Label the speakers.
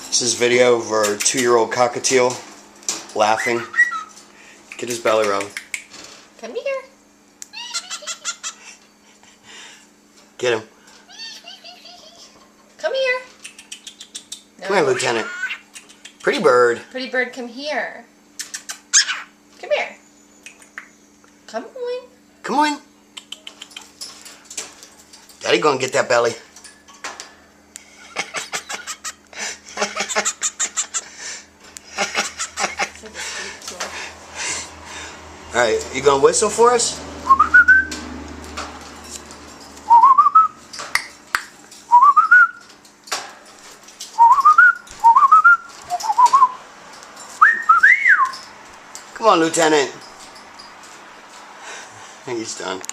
Speaker 1: This is video of our 2-year-old cockatiel laughing. Get his belly rub.
Speaker 2: Come here.
Speaker 1: Get him.
Speaker 2: Come here. No.
Speaker 1: Come here, Lieutenant. Pretty bird.
Speaker 2: Pretty bird, come here. Come here. Come on.
Speaker 1: Come on. Daddy gonna get that belly. Alright, you gonna whistle for us? Come on, Lieutenant. He's done.